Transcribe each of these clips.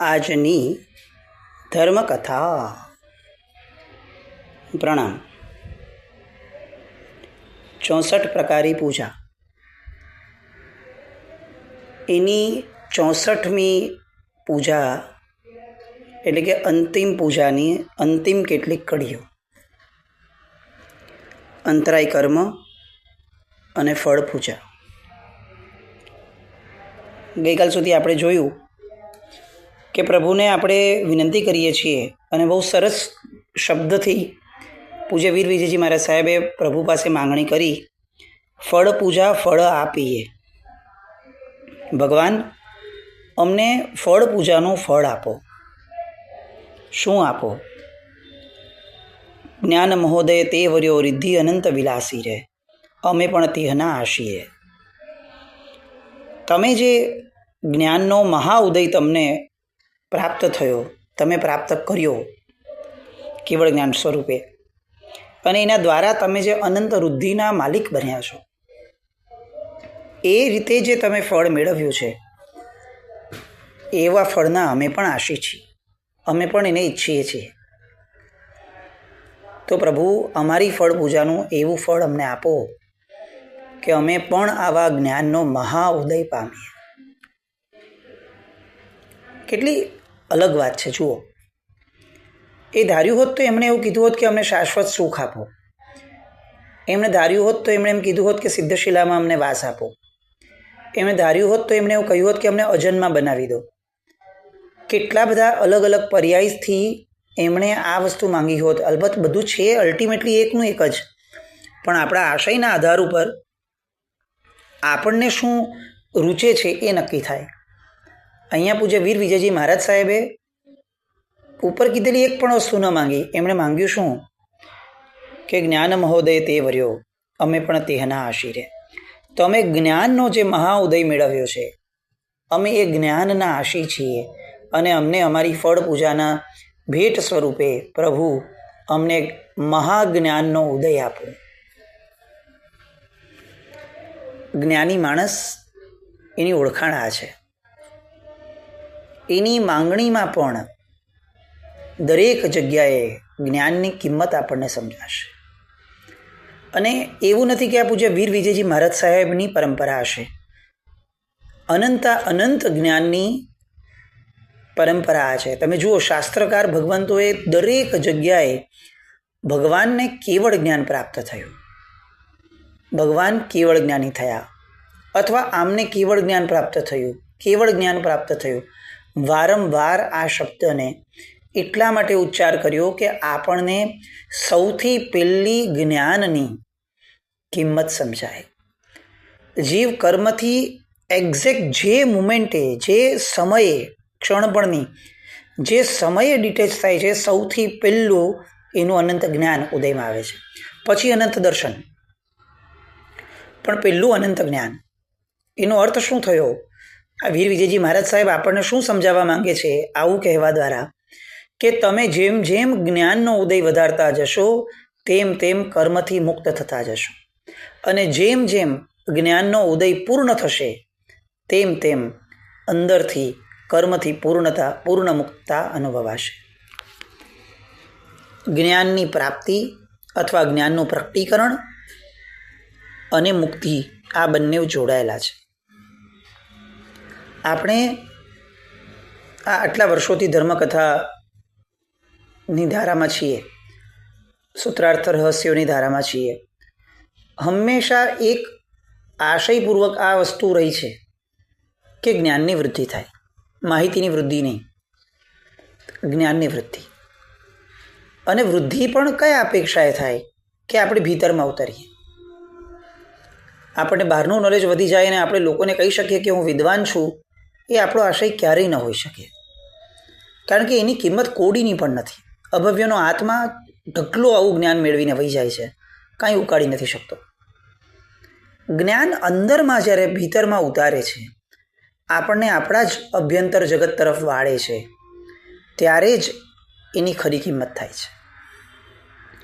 આજની ધર્મકથા. પ્રણામ. 64 પ્રકારી પૂજા. એની 64મી પૂજા એટલે કે અંતિમ પૂજાની અંતિમ કેટલીક કડીઓ. અંતરાય કર્મ અને ફળ પૂજા. ગઈકાલ સુધી આપણે જોયું કે પ્રભુને આપણે વિનંતી કરીએ છીએ અને બહુ સરસ શબ્દથી પૂજ્ય વીર વિજયજી મહારાજ સાહેબે પ્રભુ પાસે માંગણી કરી, ફળ પૂજા ફળ આપીએ. ભગવાન, અમને ફળ પૂજાનું ફળ આપો. શું આપો? જ્ઞાન મહોદય તે વર્યો રિદ્ધિ અનંત વિલાસી રે, અમે પણ તેહના આશીએ. તમે જે જ્ઞાનનો મહાઉદય તમને પ્રાપ્ત થયો, તમે પ્રાપ્ત કર્યો કેવળ જ્ઞાન સ્વરૂપે, અને એના દ્વારા તમે જે અનંત વૃદ્ધિના માલિક બન્યા છો, એ રીતે જે તમે ફળ મેળવ્યું છે, એવા ફળના અમે પણ આશી છીએ, અમે પણ એને ઈચ્છીએ છીએ. તો પ્રભુ, અમારી ફળ પૂજાનું એવું ફળ અમને આપો કે અમે પણ આવા જ્ઞાનનો મહાઉદય પામીએ. કેટલી અલગ વાત છે જુઓ. એ ધાર્યું હોત તો એમણે એવું કીધું હોત કે અમને શાશ્વત સુખ આપો. એમણે ધાર્યું હોત તો એમણે એમ કીધું હોત કે સિદ્ધશિલામાં અમને વાસ આપો. એમણે ધાર્યું હોત તો એમણે એવું કહ્યું હોત કે અમને અજન્મા બનાવી દો. કેટલા બધા અલગ અલગ પર્યાયથી એમણે આ વસ્તુ માંગી હોત. અલબત્ત બધું છે અલ્ટિમેટલી એકનું એક જ, પણ આપણા આશયના આધાર ઉપર આપણને શું રૂચે છે એ નક્કી થાય. અહીંયા પૂજ્ય વીર વિજયજી મહારાજ સાહેબે ઉપર કીધેલી એક પણ વસ્તુ ન માંગી. એમણે માંગ્યું શું? કે જ્ઞાન મહોદય તે વર્યો, અમે પણ તેહના આશીરે. તો અમે જ્ઞાનનો જે મહાઉદય મેળવ્યો છે, અમે એ જ્ઞાનના આશી છીએ, અને અમને અમારી ફળ પૂજાના ભેટ સ્વરૂપે પ્રભુ અમને મહાજ્ઞાનનો ઉદય આપો. જ્ઞાની માણસ, એની ઓળખાણ આ છે. એની માંગણીમાં પણ દરેક જગ્યાએ જ્ઞાનની કિંમત આપણને સમજાશે. અને એવું નથી કે આ પૂજ્ય વીર વિજયજી મહારાજ સાહેબની પરંપરા હશે. અનંત જ્ઞાનની પરંપરા છે. તમે જુઓ, શાસ્ત્રકાર ભગવંતોએ દરેક જગ્યાએ ભગવાનને કેવળ જ્ઞાન પ્રાપ્ત થયું, ભગવાન કેવળ જ્ઞાની થયા, અથવા આમને કેવળ જ્ઞાન પ્રાપ્ત થયું, કેવળ જ્ઞાન પ્રાપ્ત થયું. વારંવાર આ શબ્દને એટલા માટે ઉચ્ચાર કર્યો કે આપણને સૌથી પહેલી જ્ઞાનની કિંમત સમજાય. જીવ કર્મથી એક્ઝેક્ટ જે મુમેન્ટે, જે સમયે, ક્ષણપણની જે સમયે ડિટેચ થાય છે, સૌથી પહેલું એનું અનંત જ્ઞાન ઉદયમાં આવે છે. પછી અનંત દર્શન, પણ પહેલું અનંત જ્ઞાન. એનો અર્થ શું થયો? આ વીર વિજયજી મહારાજ સાહેબ આપણને શું સમજાવવા માંગે છે આવું કહેવા દ્વારા? કે તમે જેમ જેમ જ્ઞાનનો ઉદય વધારતા જશો, તેમ તેમ કર્મથી મુક્ત થતા જશો, અને જેમ જેમ જ્ઞાનનો ઉદય પૂર્ણ થશે, તેમ તેમ અંદરથી કર્મથી પૂર્ણ મુક્તતા અનુભવાશે. જ્ઞાનની પ્રાપ્તિ અથવા જ્ઞાનનું પ્રકટીકરણ અને મુક્તિ, આ બંને જોડાયેલા છે. આપણે આટલા વર્ષોથી ધર્મકથાની ધારામાં છીએ, સૂત્રાર્થ રહસ્યોની ધારામાં છીએ. હંમેશા એક આશયપૂર્વક આ વસ્તુ રહી છે કે જ્ઞાનની વૃદ્ધિ થાય, માહિતીની વૃદ્ધિ નહીં, જ્ઞાનની વૃદ્ધિ. અને વૃદ્ધિ પણ કયા અપેક્ષાએ થાય? કે આપણે ભીતરમાં ઉતરીએ, આપણને બહારનું નોલેજ વધી જાય અને આપણે લોકોને કહી શકીએ કે હું વિદ્વાન છું. એ આપણો આશય ક્યારેય ન હોઈ શકે, કારણ કે એની કિંમત કોડીની પણ નથી. અભવ્યનો આત્મા ઢગલો આવું જ્ઞાન મેળવીને વહી જાય છે, કાંઈ ઉકાળી નથી શકતો. જ્ઞાન અંદરમાં જ્યારે ભીતરમાં ઉતારે છે, આપણને આપણા જ અભ્યંતર જગત તરફ વાળે છે, ત્યારે જ એની ખરી કિંમત થાય છે.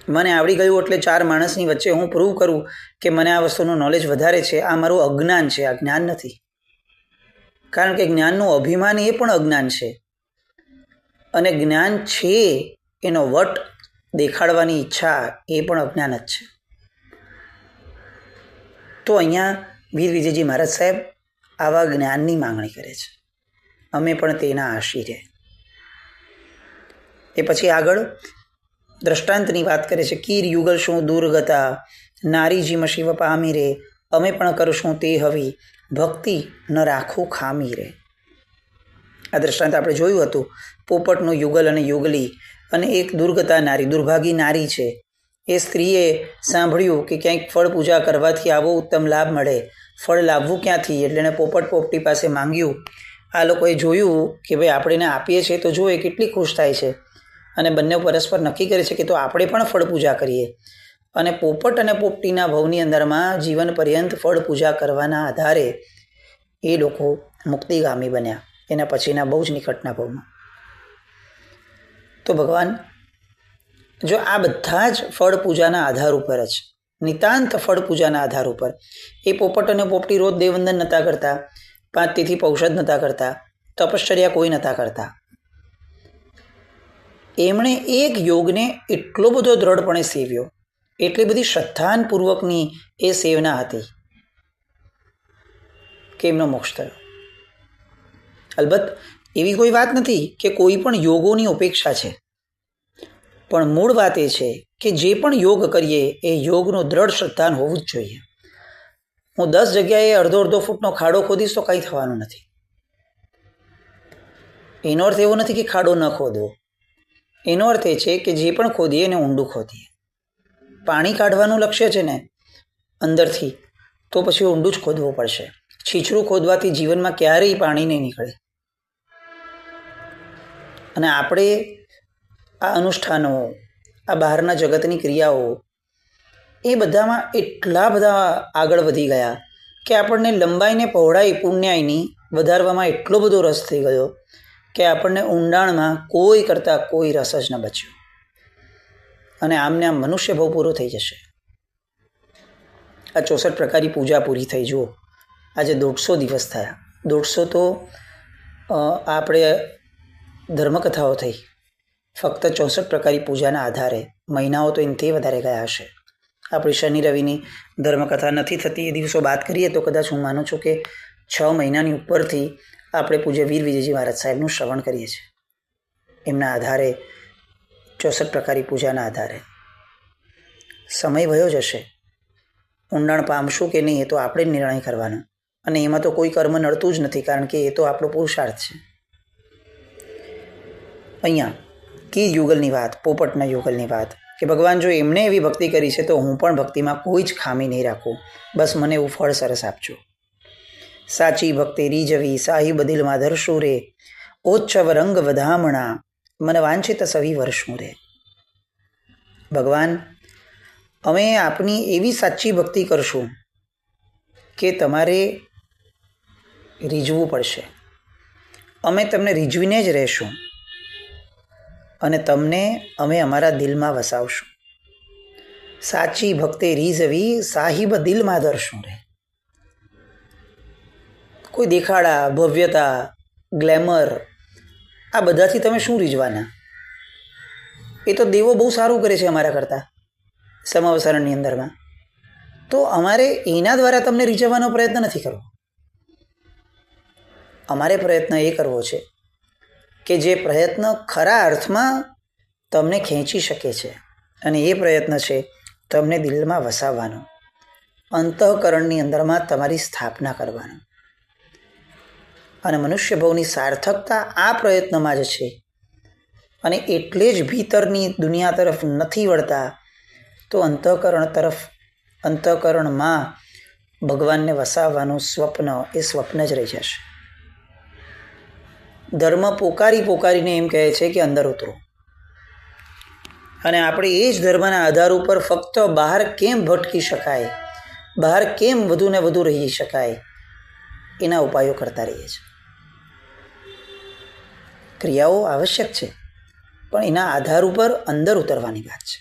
મને આવડી ગયું એટલે 4 માણસની વચ્ચે હું પ્રૂવ કરું કે મને આ વસ્તુનું નોલેજ વધારે છે, આ મારું અજ્ઞાન છે, આ જ્ઞાન નથી. કારણ કે જ્ઞાનનું અભિમાન એ પણ અજ્ઞાન છે. અને જ્ઞાન છે એનો વટ દેખાડવાની ઈચ્છા એ પણ અજ્ઞાન જ છે. તો અહીંયા વીર વિજયજી મહારાજ સાહેબ આવા જ્ઞાનની માંગણી કરે છે. અમે પણ તેના આશીરે. એ પછી આગળ દ્રષ્ટાંતની વાત કરે છે. કીર યુગલ શું દુર્ગતા નારી જીમ શિવ પામી રે, અમે પણ કરશું તે હવી ભક્તિ ન રાખું ખામી રે. આ દ્રષ્ટાંત આપણે જોયું હતું. પોપટનું યુગલ અને યુગલી અને એક દુર્ગતા નારી, દુર્ભાગી નારી છે. એ સ્ત્રીએ સાંભળ્યું કે ક્યાંક ફળ પૂજા કરવાથી આવો ઉત્તમ લાભ મળે, ફળ લાવવું ક્યાંથી? એટલે એણે પોપટ પોપટી પાસે માંગ્યું. આ લોકોએ જોયું કે ભાઈ આપણે એને આપીએ છીએ તો જો એ કેટલી ખુશ થાય છે, અને બંને પરસ્પર નક્કી કરે છે કે તો આપણે પણ ફળ પૂજા કરીએ. અને પોપટ અને પોપટીના ભવની અંદરમાં જીવન પર્યંત ફળ પૂજા કરવાના આધારે એ લોકો મુક્તિગામી બન્યા એના પછીના બહુ જ નિકટના ભવમાં. તો ભગવાન જો આ બધા જ ફળ પૂજાના આધાર ઉપર જ, નિતાંત ફળ પૂજાના આધાર ઉપર, એ પોપટ અને પોપટી રોજ દેવવંદન નહોતા કરતા, 5 તિથિ પૌષધ નહોતા કરતા, તપશ્ચર્યા કોઈ નહોતા કરતા. એમણે એક યોગને એટલો બધો દ્રઢપણે સેવ્યો, એટલી બધી શ્રદ્ધાનપૂર્વકની એ સેવના હતી કે એમનો મોક્ષ થયો. અલબત્ત એવી કોઈ વાત નથી કે કોઈ પણ યોગોની ઉપેક્ષા છે, પણ મૂળ વાત એ છે કે જે પણ યોગ કરીએ એ યોગનું દ્રઢ શ્રદ્ધાન હોવું જ જોઈએ. હું 10 જગ્યાએ અડધો ફૂટનો ખાડો ખોદીશ તો કંઈ થવાનું નથી. એનો અર્થ એવો નથી કે ખાડો ન ખોદવો. એનો અર્થ એ છે કે જે પણ ખોદીએ એને ઊંડું ખોદીએ. પાણી કાઢવાનું લક્ષ્ય છે ને અંદરથી, તો પછી ઊંડું જ ખોદવું પડશે. છીછરું ખોદવાથી જીવનમાં ક્યારેય પાણી નહીં નીકળે. અને આપણે આ અનુષ્ઠાનો, આ બહારના જગતની ક્રિયાઓ, એ બધામાં એટલા બધા આગળ વધી ગયા કે આપણને લંબાઈને પહોળાઈ પુણ્યાયની વધારવામાં એટલો બધો રસ થઈ ગયો કે આપણને ઊંડાણમાં કોઈ કરતાં કોઈ રસ જ ન બચ્યો. અને આમને આમ મનુષ્ય ભાવ પૂરો થઈ જશે. આ 64 પ્રકારની પૂજા પૂરી થઈ. જુઓ, આજે 150 દિવસ થયા. 150 તો આપણે ધર્મકથાઓ થઈ. ફક્ત 64 પ્રકારની પૂજાના આધારે મહિનાઓ તો એનાથી વધારે ગયા હશે. આપણી શનિ રવિની ધર્મકથા નથી થતી એ દિવસો બાદ કરીએ તો કદાચ હું માનું છું કે 6 મહિનાની ઉપરથી આપણે પૂજ્ય વીર વિજયજી મહારાજ સાહેબનું શ્રવણ કરીએ છીએ. એમના આધારે 64 પ્રકારની પૂજાના આધારે સમય વયો જશે. ઊંડાણ પામશું કે નહીં એ તો આપણે જ નિર્ણય કરવાનો. અને એમાં તો કોઈ કર્મ નડતું જ નથી, કારણ કે એ તો આપણો પુરુષાર્થ છે. અહીંયા કી યુગલની વાત, પોપટના યુગલની વાત કે ભગવાન જો એમને એવી ભક્તિ કરી છે તો હું પણ ભક્તિમાં કોઈ જ ખામી નહીં રાખું. બસ મને એવું ફળ સરસ આપજો. સાચી ભક્તિ રીજવી સાહિબ દિલમાં ધરશું રે, ઓચ્છવ રંગ વધામણા મને વાંછિત સવી વર્ષું રે. ભગવાન, અમે આપની એવી સાચી ભક્તિ કરશું કે તમારે રીઝવું પડશે. અમે તમને રીઝવીને જ રહેશું અને તમને અમે અમારા દિલમાં વસાવશું. સાચી ભક્તિ રીઝવી સાહિબ દિલમાં ધરશું રે. કોઈ દેખાડા, ભવ્યતા, ગ્લેમર, આ બધાથી તમે શું રીઝવાના? એ તો દેવો બહુ સારું કરે છે અમારા કરતાં સમાવસારણની અંદરમાં. તો અમારે એના દ્વારા તમને રીઝવવાનો પ્રયત્ન નથી કરવો. અમારે પ્રયત્ન એ કરવો છે કે જે પ્રયત્ન ખરા અર્થમાં તમને ખેંચી શકે છે, અને એ પ્રયત્ન છે તમને દિલમાં વસાવવાનો, અંતઃકરણની અંદરમાં તમારી સ્થાપના કરવાનો. અને મનુષ્ય ભવની સાર્થકતા આ પ્રયત્નમાં જ છે. અને એટલે જ ભીતરની દુનિયા તરફ નથી વળતા, તો અંતઃકરણ તરફ, અંતઃકરણમાં ભગવાનને વસાવવાનું સ્વપ્ન એ સ્વપ્ન જ રહી જશે. ધર્મ પોકારીને એમ કહે છે કે અંદર ઉતરો, અને આપણે એ જ ધર્મના આધાર ઉપર ફક્ત બહાર કેમ ભટકી શકાય, બહાર કેમ વધુ ને વધુ રહી શકાય, એના ઉપાયો કરતા રહીએ છીએ. ક્રિયાઓ આવશ્યક છે, પણ એના આધાર ઉપર અંદર ઉતરવાની વાત છે.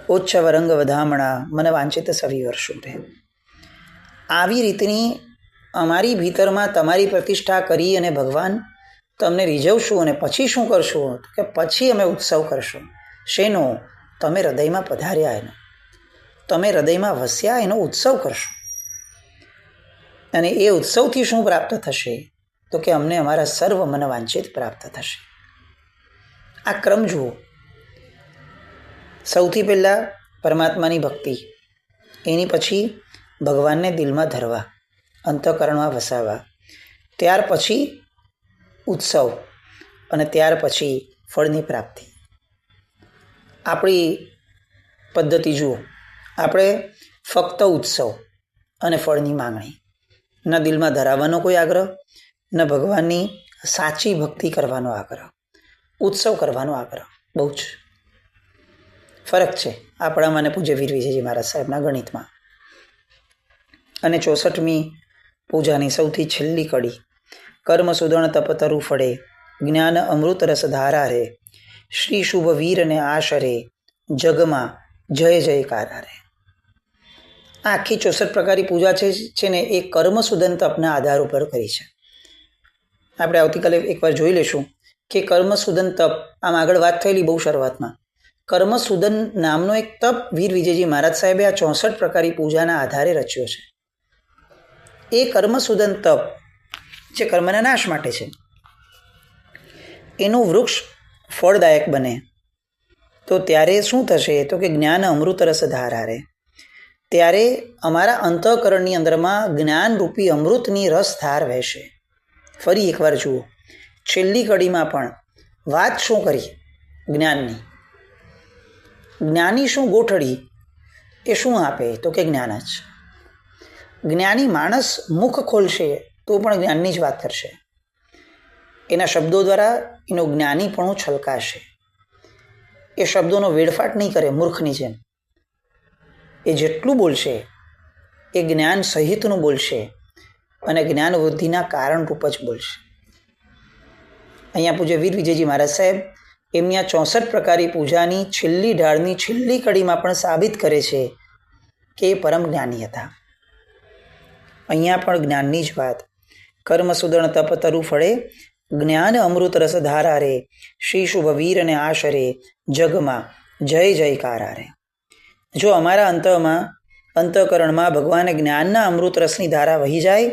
ઓચ્છવ રંગ વધામણા મને વાંચિત સવી વર્ષું રહે. આવી રીતની અમારી ભીતરમાં તમારી પ્રતિષ્ઠા કરી અને ભગવાન તમને રીઝવશું અને પછી શું કરશું કે પછી અમે ઉત્સવ કરશું. શેનો? તમે હૃદયમાં પધાર્યા એનો, તમે હૃદયમાં વસ્યા એનો ઉત્સવ કરશું. અને એ ઉત્સવથી શું પ્રાપ્ત થશે? તો કે અમને અમારા સર્વ મનવાંછિત પ્રાપ્ત થશે. આ ક્રમ જુઓ. સૌથી પહેલાં પરમાત્માની ભક્તિ, એની પછી ભગવાનને દિલમાં ધરવા, અંતઃકરણમાં વસાવવા, ત્યાર પછી ઉત્સવ અને ત્યાર પછી ફળની પ્રાપ્તિ. આપણી પદ્ધતિ જુઓ. આપણે ફક્ત ઉત્સવ અને ફળની માંગણી, ન દિલમાં ધરાવવાનો કોઈ આગ્રહ, ન ભગવાનની સાચી ભક્તિ કરવાનો આગ્રહ. ઉત્સવ કરવાનો આગ્રહ. બહુ જ ફરક છે આપણામાં અને પૂજ્ય વીર વિજયજી મહારાજ સાહેબના ગણિતમાં. અને 64મી પૂજાની સૌથી છેલ્લી કડી, કર્મ સુદણ તપતરુ ફળે, જ્ઞાન અમૃત રસ ધારા રે, શ્રી શુભ વીરને આશરે, જગમાં જય જયકારા રે. આ આખી 64 પ્રકારની પૂજા છે ને એ કર્મ સુદન તપના આધાર ઉપર કરી છે. આપણે આવતીકાલે એકવાર જોઈ લઈશું કે કર્મ સુદન તપ, આમ આગળ વાત થયેલી બહુ શરૂઆતમાં, કર્મ સુદન નામનો એક તપ વીર વિજયજી મહારાજ સાહેબે આ 64 પ્રકારની પૂજાના આધારે રચ્યો છે. એ કર્મ સુદન તપ જે કર્મના નાશ માટે છે, એનું વૃક્ષ ફળદાયક બને તો ત્યારે શું થશે? તો કે જ્ઞાન અમૃત રસ ધારા રે. ત્યારે અમારા અંતઃકરણની અંદરમાં જ્ઞાનરૂપી અમૃતની રસધાર વહેશે. ફરી એકવાર જુઓ, છેલ્લી કડીમાં પણ વાત શું કરી? જ્ઞાનની. જ્ઞાની શું ગોઠડી? એ શું આપે? તો કે જ્ઞાન જ. જ્ઞાની માણસ મુખ ખોલશે તો પણ જ્ઞાનની જ વાત કરશે. એના શબ્દો દ્વારા એનું જ્ઞાનીપણું છલકાશે. એ શબ્દોનો વેડફાટ નહીં કરે મૂર્ખની જેમ. એ જેટલું બોલશે એ જ્ઞાન સહિતનું બોલશે અને જ્ઞાન વૃદ્ધિના કારણરૂપ જ બોલશે. અહીંયા પૂજ્ય વીર વિજયજી મહારાજ સાહેબ એમની આ 64 પ્રકારની પૂજાની છેલ્લી ઢાળની છેલ્લી કડીમાં પણ સાબિત કરે છે કે એ પરમ જ્ઞાની હતા. અહીંયા પણ જ્ઞાનની જ વાત. કર્મ સુદણ તપતરુ ફળે, જ્ઞાન અમૃત રસ ધારા રે, શ્રી શુભ વીર અને આશરે, જગમાં જય જયકારા રે. જો અમારા અંતઃકરણમાં ભગવાન જ્ઞાનના અમૃત રસની ધારા વહી જાય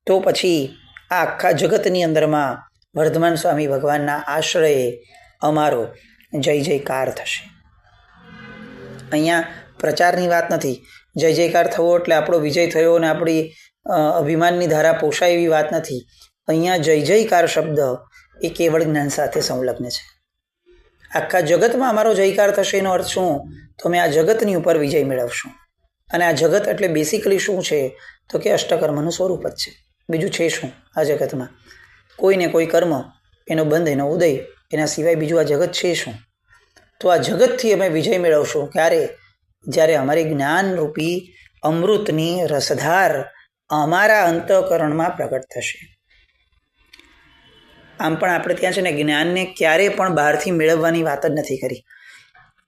તો પછી આ આખા જગતની અંદરમાં વર્ધમાન સ્વામી ભગવાનના આશ્રયે અમારો જય જયકાર થશે. અહીંયા પ્રચારની વાત નથી. જય જયકાર થવો એટલે આપણો વિજય થયો અને આપણી અભિમાનની ધારા પોષાય એવી વાત નથી. અહીંયા જય જયકાર શબ્દ એ કેવળ જ્ઞાન સાથે સંલગ્ન છે. આખા જગતમાં અમારો જયકાર થશે એનો અર્થ શું? તો અમે આ જગતની ઉપર વિજય મેળવશું. અને આ જગત એટલે બેસિકલી શું છે? તો કે અષ્ટકર્મનું સ્વરૂપ જ છે. બીજું છે શું આ જગતમાં? કોઈને કોઈ કર્મ, એનો બંધ, એનો ઉદય, એના સિવાય બીજું આ જગત છે શું? તો આ જગતથી અમે વિજય મેળવશું ક્યારે? જ્યારે અમારી જ્ઞાનરૂપી અમૃતની રસધાર અમારા અંતઃકરણમાં પ્રગટ થશે. આમ પણ આપણે ત્યાં છે ને જ્ઞાનને ક્યારેય પણ બહારથી મેળવવાની વાત જ નથી કરી.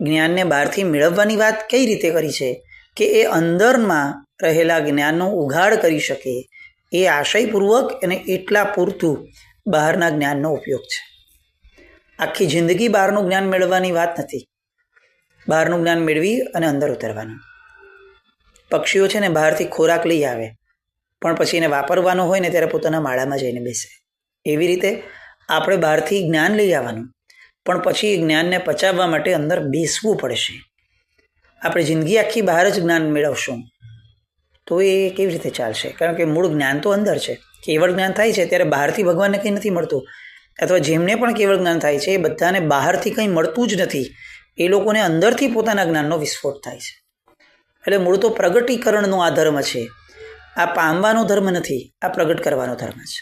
જ્ઞાનને બહારથી મેળવવાની વાત કઈ રીતે કરી છે? કે એ અંદરમાં રહેલા જ્ઞાનનો ઉઘાડ કરી શકે એ આશયપૂર્વક અને એટલા પૂરતું બહારના જ્ઞાનનો ઉપયોગ છે. આખી જિંદગી બહારનું જ્ઞાન મેળવવાની વાત નથી. બહારનું જ્ઞાન મેળવી અને અંદર ઉતરવાનું. પક્ષીઓ છે ને બહારથી ખોરાક લઈ આવે પણ પછી એને વાપરવાનો હોય ને ત્યારે પોતાના માળામાં જઈને બેસે. એવી રીતે આપણે બહારથી જ્ઞાન લઈ આવવાનું પણ પછી જ્ઞાનને પચાવવા માટે અંદર બેસવું પડશે. આપણે જિંદગી આખી બહાર જ જ્ઞાન મેળવશું તો એ કેવી રીતે ચાલશે? કારણ કે મૂળ જ્ઞાન તો અંદર છે. કેવળ જ્ઞાન થાય છે ત્યારે બહારથી ભગવાનને કંઈ નથી મળતું, અથવા જેમને પણ કેવળ જ્ઞાન થાય છે એ બધાને બહારથી કંઈ મળતું જ નથી. એ લોકોને અંદરથી પોતાના જ્ઞાનનો વિસ્ફોટ થાય છે. એટલે મૂળ તો પ્રગટીકરણનો આ ધર્મ છે. આ પામવાનો ધર્મ નથી, આ પ્રગટ કરવાનો ધર્મ છે.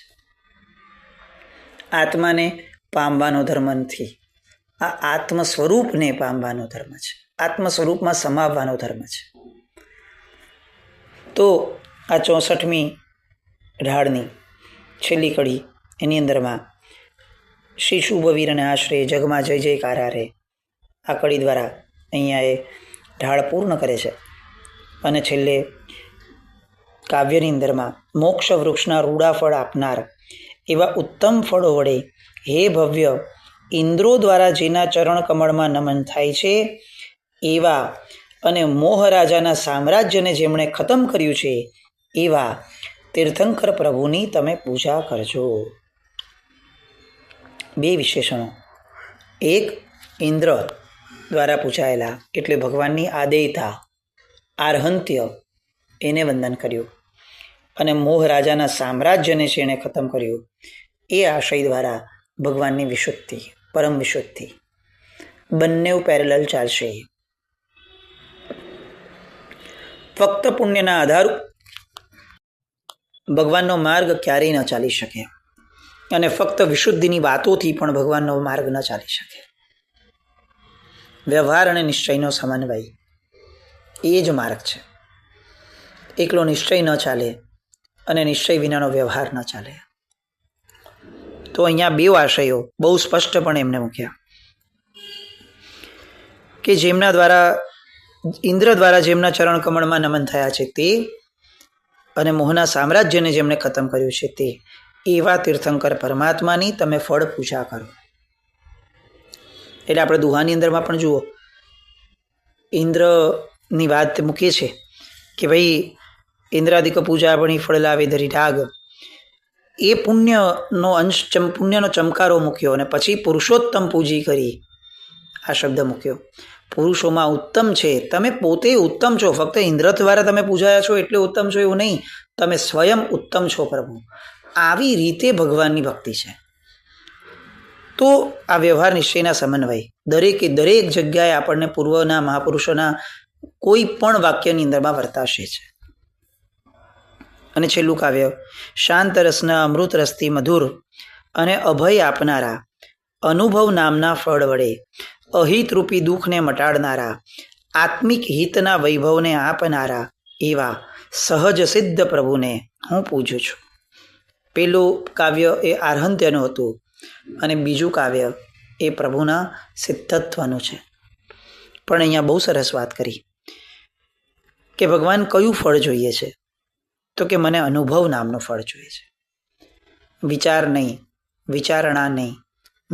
આત્માને પામવાનો ધર્મ નથી, આ આત્મ સ્વરૂપને પામવાનો ધર્મ છે. આત્મ સ્વરૂપમાં સમાવવાનો ધર્મ છે. તો આ 64મી ઢાળની છેલ્લી કડી એની અંદરમાં શ્રી શુભ વીર અને આશ્રય, જગમાં જય જયકારા રે, આ કડી દ્વારા અહીંયા એ ઢાળ પૂર્ણ કરે છે. અને છેલ્લે કાવ્યની અંદરમાં મોક્ષ વૃક્ષના રૂડા ફળ આપનાર એવા ઉત્તમ ફળો વડે હે ભવ્ય ઇન્દ્રો દ્વારા જેના ચરણ કમળમાં નમન થાય છે એવા અને મોહરાજાના સામ્રાજ્યને જેમણે ખતમ કર્યું છે એવા તીર્થંકર પ્રભુની તમે પૂજા કરજો. બે વિશેષણો. એક, ઇન્દ્ર દ્વારા પૂજાયેલા એટલે ભગવાનની આદેયતા આર્હંત્ય એને વંદન કર્યું, અને મોહરાજાના સામ્રાજ્યને જેણે ખતમ કર્યું એ આશય દ્વારા ભગવાનની વિશુદ્ધિ, પરમ વિશુદ્ધિ. બંને પેરેલલ ચાલશે. ફક્ત પુણ્યના આધાર ભગવાનનો માર્ગ ક્યારેય ન ચાલી શકે, અને ફક્ત વિશુદ્ધિની વાતોથી પણ ભગવાનનો માર્ગ ન ચાલી શકે. વ્યવહાર અને નિશ્ચયનો સમન્વય એ જ માર્ગ છે. એકલો નિશ્ચય ન ચાલે અને નિશ્ચય વિનાનો વ્યવહાર ન ચાલે. તો અહીંયા બે આશયો બહુ સ્પષ્ટપણે એમને મૂક્યા કે જેમના દ્વારા ઇન્દ્ર દ્વારા જેમના ચરણ કમળમાં નમન થયા છે તે, અને મોહના સામ્રાજ્યને જેમણે ખતમ કર્યું છે તે, એવા તીર્થંકર પરમાત્માની તમે ફળ પૂજા કરો. એટલે આપણે દુહાની અંદરમાં પણ જુઓ, ઇન્દ્રની વાત મૂકીએ છીએ કે ભાઈ ઇન્દ્રાદિક પૂજા પણ ફળ લાવે ધરી ડાગ. એ પુણ્યનો અંશ, પુણ્યનો ચમકારો મૂક્યો, અને પછી પુરુષોત્તમ પૂજી કરી આ શબ્દ મૂક્યો. પુરુષોમાં ઉત્તમ છે, તમે પોતે ઉત્તમ છો. ફક્ત ઇન્દ્ર દ્વારા તમે પૂજાયા છો એટલે ઉત્તમ છો એવું નહીં, તમે સ્વયં ઉત્તમ છો પ્રભુ. આવી રીતે ભગવાનની ભક્તિ છે. તો આ વ્યવહાર નિશ્ચયના સમન્વય દરેકે દરેક જગ્યાએ આપણને પૂર્વના મહાપુરુષોના કોઈ પણ વાક્યની અંદરમાં વર્તાશે છે. અને છેલ્લું કાવ્ય, શાંત રસના અમૃત રસથી મધુર અને અભય આપનારા અનુભવ નામના ફળ વડે અહિતરૂપી દુઃખને મટાડનારા આત્મિક હિતના વૈભવને આપનારા એવા સહજ સિદ્ધ પ્રભુને હું પૂજું છું. પેલું કાવ્ય એ આર્હંત્યનું હતું, અને બીજું કાવ્ય એ પ્રભુના સિદ્ધત્વનું છે. પણ અહીંયા બહુ સરસ વાત કરી કે ભગવાન કયું ફળ જોઈએ છે, તો કે મને અનુભવ નામનું ફળ જોઈએ છે. વિચાર નહીં, વિચારણા નહીં,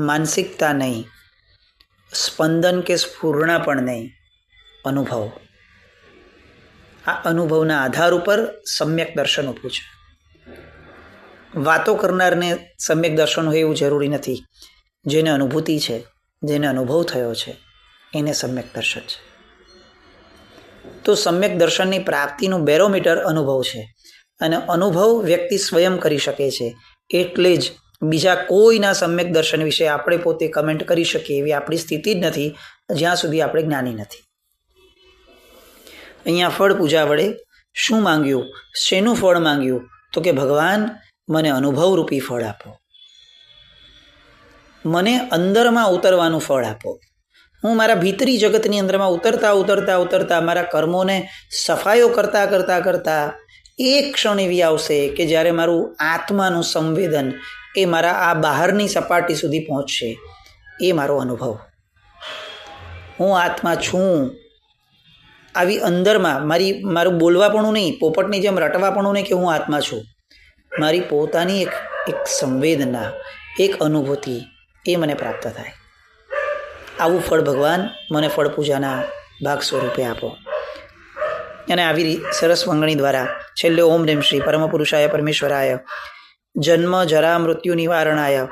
માનસિકતા નહીં, સ્પંદન કે સ્ફૂર્ણા પણ નહીં, અનુભવ. આ અનુભવના આધાર ઉપર સમ્યક દર્શન ઊભું છે. વાતો કરનારને સમ્યક દર્શન હોય એવું જરૂરી નથી. જેને અનુભૂતિ છે, જેને અનુભવ થયો છે, એને સમ્યક દર્શન છે. તો સમ્યક દર્શનની પ્રાપ્તિનું બેરોમીટર અનુભવ છે, અને અનુભવ વ્યક્તિ સ્વયં કરી શકે છે. એટલે જ બીજા કોઈના સમ્યક દર્શન વિશે આપણે પોતે કમેન્ટ કરી શકીએ એવી આપણી સ્થિતિ જ નથી, જ્યાં સુધી આપણે જ્ઞાની નથી. અહીંયા ફળ પૂજા વડે શું માંગ્યું, શેનું ફળ માંગ્યું, તો કે ભગવાન મને અનુભવરૂપી ફળ આપો, મને અંદરમાં ઉતરવાનું ફળ આપો. હું મારા ભીતરી જગતની અંદરમાં ઉતરતા ઉતરતા ઉતરતા મારા કર્મોને સફાયો કરતા કરતા કરતા એક ક્ષણ એવી આવશે કે જ્યારે મારું આત્માનું સંવેદન એ મારા આ બહારની સપાટી સુધી પહોંચશે. એ મારો અનુભવ. હું આત્મા છું. આવી અંદરમાં મારું બોલવાપણું નહીં, પોપટની જેમ રટવાપણું નહીં કે હું આત્મા છું. મારી પોતાની એક સંવેદના, એક અનુભૂતિ એ મને પ્રાપ્ત થાય. આવું ફળ ભગવાન મને ફળ પૂજાના ભાગ સ્વરૂપે આપો. અને આવી સરસ મંગણી દ્વારા છેલ્લે ઓમ રેમ શ્રી પરમ પુરુષાય પરમેશ્વરાય જન્મ જરા મૃત્યુ નિવારણાય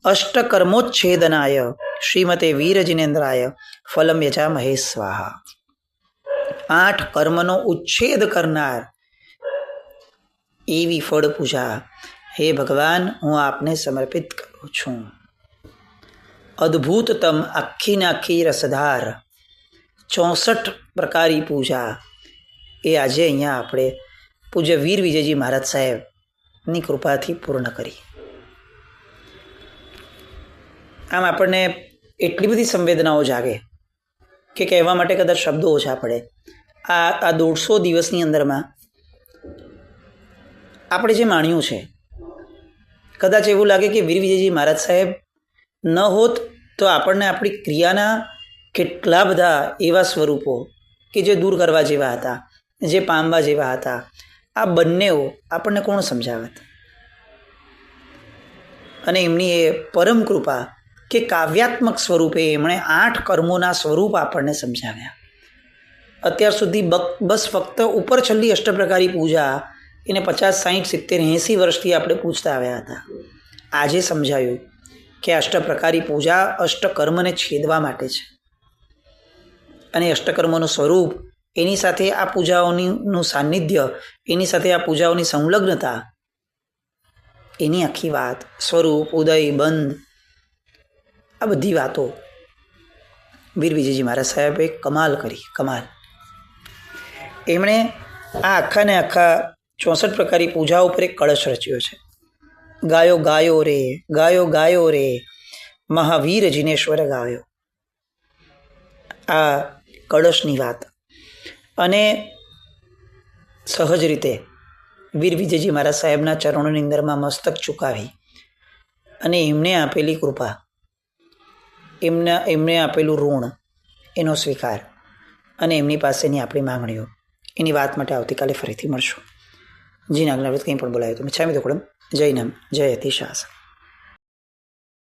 અષ્ટકર્મોચ્છેદનાય શ્રીમતે વીર જિનેન્દ્રાય ફલમ યજામહે સ્વાહા. 8 કર્મનો ઉચ્છેદ કરનાર એવી ફળ પૂજા હે ભગવાન હું આપને સમર્પિત કરું છું. અદ્ભુતતમ આખીને આખી રસધાર 64 પ્રકારી પૂજા એ આજે અહીંયા આપણે પૂજ્ય વીર વિજયજી મહારાજ સાહેબની કૃપાથી પૂર્ણ કરી. આમ આપણને એટલી બધી સંવેદનાઓ જાગે કે કહેવા માટે કદાચ શબ્દો ઓછા પડે. આ 150 દિવસની અંદરમાં આપણે જે માણ્યું છે, કદાચ એવું લાગે કે વીર વિજયજી મહારાજ સાહેબ ન હોત તો આપણને આપણી ક્રિયાના કેટલા બધા એવા સ્વરૂપો કે જે દૂર કરવા જેવા હતા, જે પામવા જેવા હતા, આ બંનેઓ આપણને કોણ સમજાવત? અને એમની એ પરમ કૃપા કે કાવ્યાત્મક સ્વરૂપે એમણે 8 કર્મોના સ્વરૂપ આપણને સમજાવ્યા. અત્યાર સુધી બસ ફક્ત ઉપર છેલ્લી અષ્ટપ્રકારી પૂજા એને 50, 60, 70, 80 વર્ષથી આપણે પૂછતા આવ્યા હતા. આજે સમજાયું કે અષ્ટપ્રકારી પૂજા અષ્ટકર્મને છેદવા માટે છે અને અષ્ટકર્મોનું સ્વરૂપ, એની સાથે આ પૂજાઓનું સાનિધ્ય, એની સાથે આ પૂજાઓની સંલગ્નતા, એની આખી વાત, સ્વરૂપ, ઉદય, બંધ, આ બધી વાતો વીર વિજયજી મહારાજ સાહેબે કમાલ કરી, કમાલ. એમણે આ આખા ને આખા 64 પ્રકારની પૂજા ઉપર એક કળશ રચ્યો છે. ગાયો ગાયો રે, ગાયો ગાયો રે, મહાવીર જિનેશ્વર ગાયો. આ કળશની વાત. અને સહજ રીતે વીર વિજયજી મહારાજ સાહેબના ચરણોની અંદરમાં મસ્તક ચૂકાવી અને એમને આપેલી કૃપા, એમને આપેલું ઋણ, એનો સ્વીકાર અને એમની પાસેની આપણી માંગણીઓ, એની વાત માટે આવતીકાલે ફરીથી મળશું. જી નાગનાવૃત કંઈ પણ બોલાયો તો મિચ્છામિ દુક્કડમ. જય નામ, જય અતિશાસન.